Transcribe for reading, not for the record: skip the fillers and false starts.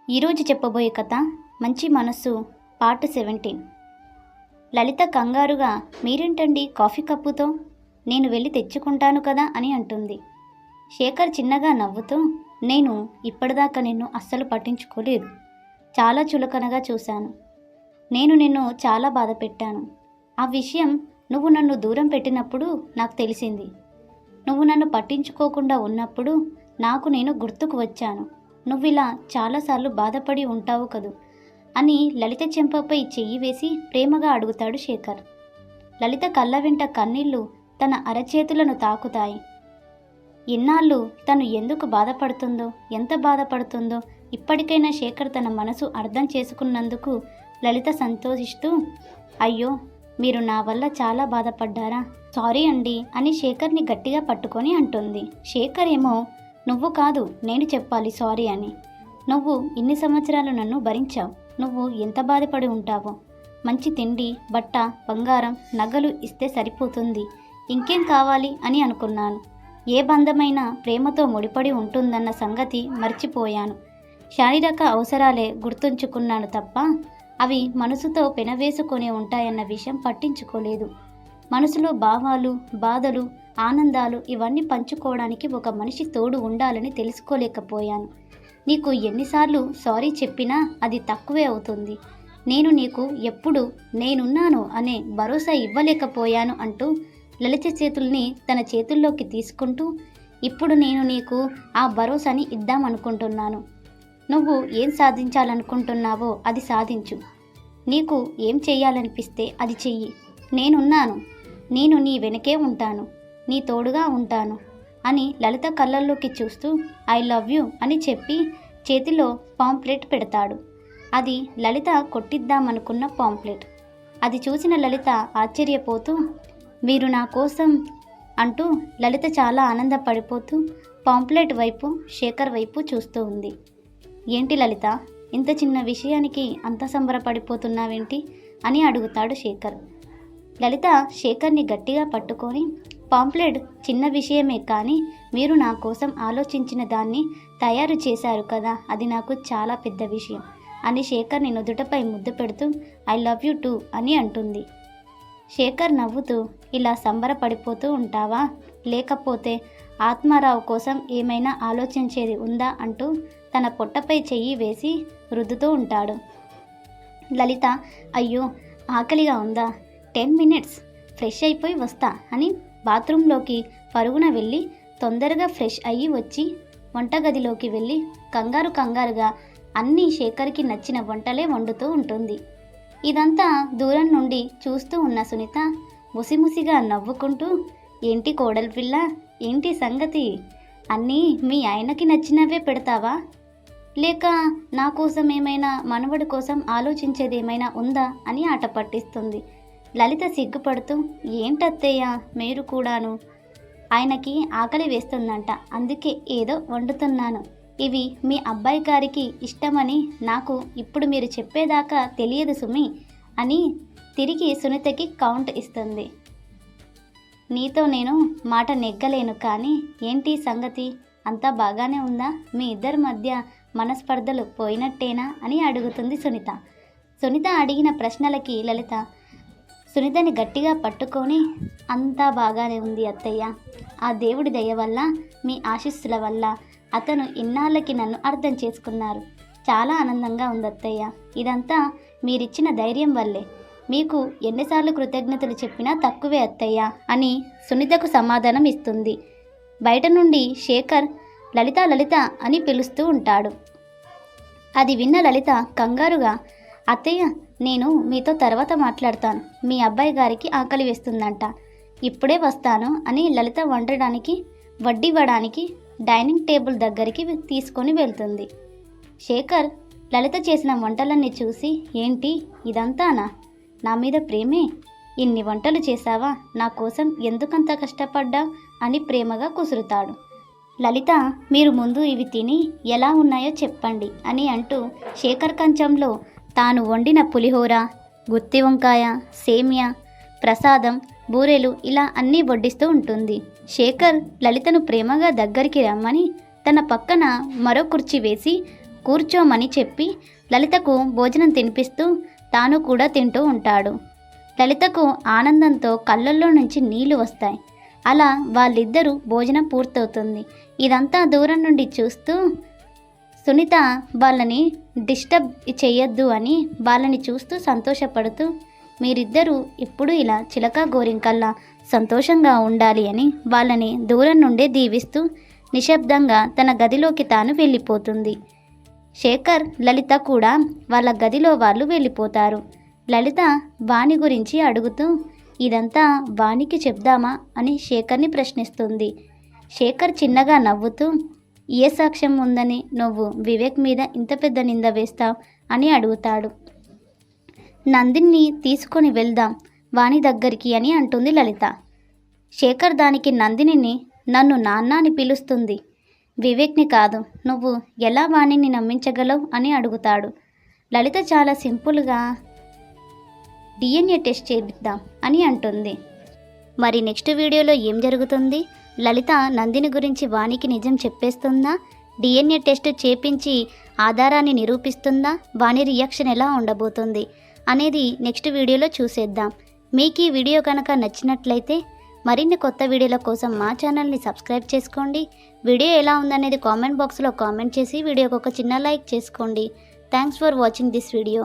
ఈరోజు చెప్పబోయే కథ మంచి మనస్సు పార్ట్ 17. లలిత కంగారుగా, మీరేంటండి కాఫీ కప్పుతో, నేను వెళ్ళి తెచ్చుకుంటాను కదా అని అంటుంది. శేఖర్ చిన్నగా నవ్వుతూ, నేను ఇప్పటిదాకా నిన్ను అస్సలు పట్టించుకోలేదు. చాలా చులకనగా చూశాను. నేను నిన్ను చాలా బాధ పెట్టాను. ఆ విషయం నువ్వు నన్ను దూరం పెట్టినప్పుడు నాకు తెలిసింది. నువ్వు నన్ను పట్టించుకోకుండా ఉన్నప్పుడు నాకు నేను గుర్తుకు వచ్చాను. నువ్విలా చాలాసార్లు బాధపడి ఉంటావు కదూ అని లలిత చెంపపై చెయ్యి వేసి ప్రేమగా అడుగుతాడు శేఖర్. లలిత కళ్ళ వెంట కన్నీళ్లు తన అరచేతులను తాకుతాయి. ఇన్నాళ్ళు తను ఎందుకు బాధపడుతుందో, ఎంత బాధపడుతుందో ఇప్పటికైనా శేఖర్ తన మనసు అర్థం చేసుకున్నందుకు లలిత సంతోషిస్తూ, అయ్యో మీరు నా వల్ల చాలా బాధపడ్డారా, సారీ అండి అని శేఖర్ని గట్టిగా పట్టుకొని అంటుంది. శేఖర్ ఏమో, నువ్వు కాదు నేను చెప్పాలి సారీ అని. నువ్వు ఇన్ని సంవత్సరాలు నన్ను భరించావు. నువ్వు ఎంత బాధపడి ఉంటావో. మంచి తిండి, బట్ట, బంగారం, నగలు ఇస్తే సరిపోతుంది, ఇంకేం కావాలి అని అనుకున్నాను. ఏ బంధమైనా ప్రేమతో ముడిపడి ఉంటుందన్న సంగతి మర్చిపోయాను. శారీరక అవసరాలే గుర్తుంచుకున్నాను తప్ప అవి మనసుతో పెనవేసుకొని ఉంటాయన్న విషయం పట్టించుకోలేదు. మనసులో భావాలు, బాధలు, ఆనందాలు ఇవన్నీ పంచుకోవడానికి ఒక మనిషి తోడు ఉండాలని తెలుసుకోలేకపోయాను. నీకు ఎన్నిసార్లు సారీ చెప్పినా అది తక్కువే అవుతుంది. నేను నీకు ఎప్పుడు నేనున్నాను అనే భరోసా ఇవ్వలేకపోయాను అంటూ లలిత చేతుల్ని తన చేతుల్లోకి తీసుకుంటూ, ఇప్పుడు నేను నీకు ఆ భరోసాని ఇద్దామనుకుంటున్నాను. నువ్వు ఏం సాధించాలనుకుంటున్నావో అది సాధించు. నీకు ఏం చెయ్యాలనిపిస్తే అది చెయ్యి. నేనున్నాను. నేను నీ వెనకే ఉంటాను, నీ తోడుగా ఉంటాను అని లలిత కళ్ళల్లోకి చూస్తూ ఐ లవ్ యూ అని చెప్పి చేతిలో పాంప్లెట్ పెడతాడు. అది లలిత కొట్టిద్దామనుకున్న పాంప్లెట్. అది చూసిన లలిత ఆశ్చర్యపోతూ, మీరు నా కోసం అంటూ లలిత చాలా ఆనందపడిపోతూ పాంప్లెట్ వైపు, శేఖర్ వైపు చూస్తూ ఉంది. ఏంటి లలిత, ఇంత చిన్న విషయానికి అంత సంబరపడిపోతున్నావేంటి అని అడుగుతాడు శేఖర్. లలిత శేఖర్ని గట్టిగా పట్టుకొని, పాంప్లెట్ చిన్న విషయమే కానీ మీరు నా కోసం ఆలోచించిన దాన్ని తయారు చేశారు కదా, అది నాకు చాలా పెద్ద విషయం అని శేఖర్ని నుదుటపై ముద్దు పెడుతూ ఐ లవ్ యూ టూ అని అంటుంది. శేఖర్ నవ్వుతూ, ఇలా సంబరపడిపోతూ ఉంటావా, లేకపోతే ఆత్మారావు కోసం ఏమైనా ఆలోచించేది ఉందా అంటూ తన పొట్టపై చెయ్యి వేసి రుద్దుతూ ఉంటాడు. లలిత, అయ్యో ఆకలిగా ఉందా, 10 మినిట్స్ ఫ్రెష్ అయిపోయి వస్తా అని బాత్రూంలోకి పరుగున వెళ్ళి తొందరగా ఫ్రెష్ అయ్యి వచ్చి వంటగదిలోకి వెళ్ళి కంగారుగా అన్నీ శేఖర్కి నచ్చిన వంటలే వండుతూ ఉంటుంది. ఇదంతా దూరం నుండి చూస్తూ ఉన్న సునీత ముసిముసిగా నవ్వుకుంటూ, ఏంటి కోడలి పిల్ల, ఏంటి సంగతి, అన్నీ మీ ఆయనకి నచ్చినవే పెడతావా, లేక నా కోసం ఏమైనా, మనవడి కోసం ఆలోచించేదేమైనా ఉందా అని ఆట పట్టిస్తుంది. లలిత సిగ్గుపడుతూ, ఏంటత్తయ్య మీరు కూడాను, ఆయనకి ఆకలి వేస్తుందంట, అందుకే ఏదో వండుతున్నాను. ఇవి మీ అబ్బాయి గారికి ఇష్టమని నాకు ఇప్పుడు మీరు చెప్పేదాకా తెలియదు సుమి అని తిరిగి సునీతకి కౌంట్ ఇస్తుంది. నీతో నేను మాట నెగ్గలేను కానీ ఏంటి సంగతి, అంతా బాగానే ఉందా, మీ ఇద్దరి మధ్య మనస్పర్ధలు పోయినట్టేనా అని అడుగుతుంది సునీత. సునీత అడిగిన ప్రశ్నలకి లలిత సునీతని గట్టిగా పట్టుకొని, అంతా బాగానే ఉంది అత్తయ్య, ఆ దేవుడి దయ వల్ల, మీ ఆశీస్సుల వల్ల అతను ఇన్నాళ్ళకి నన్ను అర్థం చేసుకున్నారు. చాలా ఆనందంగా ఉంది అత్తయ్య, ఇదంతా మీరిచ్చిన ధైర్యం వల్లే. మీకు ఎన్నిసార్లు కృతజ్ఞతలు చెప్పినా తక్కువే అత్తయ్య అని సునీతకు సమాధానం ఇస్తుంది. బయట నుండి శేఖర్ లలిత లలిత అని పిలుస్తూ ఉంటాడు. అది విన్న లలిత కంగారుగా, అత్తయ్య నేను మీతో తర్వాత మాట్లాడతాను, మీ అబ్బాయి గారికి ఆకలి వేస్తుందంట, ఇప్పుడే వస్తాను అని లలిత వడ్డివ్వడానికి డైనింగ్ టేబుల్ దగ్గరికి తీసుకొని వెళ్తుంది. శేఖర్ లలిత చేసిన వంటలన్నీ చూసి, ఏంటి ఇదంతానా, నా మీద ప్రేమే, ఇన్ని వంటలు చేశావా, నా కోసం ఎందుకంత కష్టపడ్డా అని ప్రేమగా కుసురుతాడు. లలిత, మీరు ముందు ఇవి తిని ఎలా ఉన్నాయో చెప్పండి అని అంటూ శేఖర్ కంచంలో తాను వండిన పులిహోర, గుత్తి వంకాయ, సేమియా, ప్రసాదం, బూరెలు ఇలా అన్నీ వడ్డిస్తూ ఉంటుంది. శేఖర్ లలితను ప్రేమగా దగ్గరికి రమ్మని తన పక్కన మరో కుర్చీ వేసి కూర్చోమని చెప్పి లలితకు భోజనం తినిపిస్తూ తాను కూడా తింటూ ఉంటాడు. లలితకు ఆనందంతో కళ్ళల్లో నుంచి నీళ్లు వస్తాయి. అలా వాళ్ళిద్దరూ భోజనం పూర్తవుతుంది. ఇదంతా దూరం నుండి చూస్తూ సునీత వాళ్ళని డిస్టర్బ్ చేయొద్దు అని వాళ్ళని చూస్తూ సంతోషపడుతూ, మీరిద్దరూ ఎప్పుడూ ఇలా చిలక గోరింకల్లా సంతోషంగా ఉండాలి అని వాళ్ళని దూరం నుండే దీవిస్తూ నిశ్శబ్దంగా తన గదిలోకి తాను వెళ్ళిపోతుంది. శేఖర్, లలిత కూడా వాళ్ళ గదిలో వాళ్ళు వెళ్ళిపోతారు. లలిత వాణి గురించి అడుగుతూ ఇదంతా వాణికి చెప్దామా అని శేఖర్ని ప్రశ్నిస్తుంది. శేఖర్ చిన్నగా నవ్వుతూ, ఏ సాక్ష్యం ఉందని నువ్వు వివేక్ మీద ఇంత పెద్ద నింద వేస్తావు అని అడుగుతాడు. నందిని తీసుకొని వెళ్దాం వాణి దగ్గరికి అని అంటుంది లలిత. శేఖర్ దానికి నందినిని నన్ను నాన్న అని పిలుస్తుంది, వివేక్ని కాదు, నువ్వు ఎలా వాణిని నమ్మించగలవు అని అడుగుతాడు. లలిత చాలా సింపుల్గా DNA టెస్ట్ చేద్దాం అని అంటుంది. మరి నెక్స్ట్ వీడియోలో ఏం జరుగుతుంది? లలిత నందిని గురించి వాణికి నిజం చెప్పేస్తుందా? DNA టెస్ట్ చేపించి ఆధారాన్ని నిరూపిస్తుందా? వాణి రియాక్షన్ ఎలా ఉండబోతుంది అనేది నెక్స్ట్ వీడియోలో చూసేద్దాం. మీకు ఈ వీడియో కనుక నచ్చినట్లయితే మరిన్ని కొత్త వీడియోల కోసం మా ఛానల్ని సబ్స్క్రైబ్ చేసుకోండి. వీడియో ఎలా ఉందనేది కామెంట్ బాక్స్లో కామెంట్ చేసి వీడియోకి ఒక చిన్న లైక్ చేసుకోండి. Thanks for watching this video.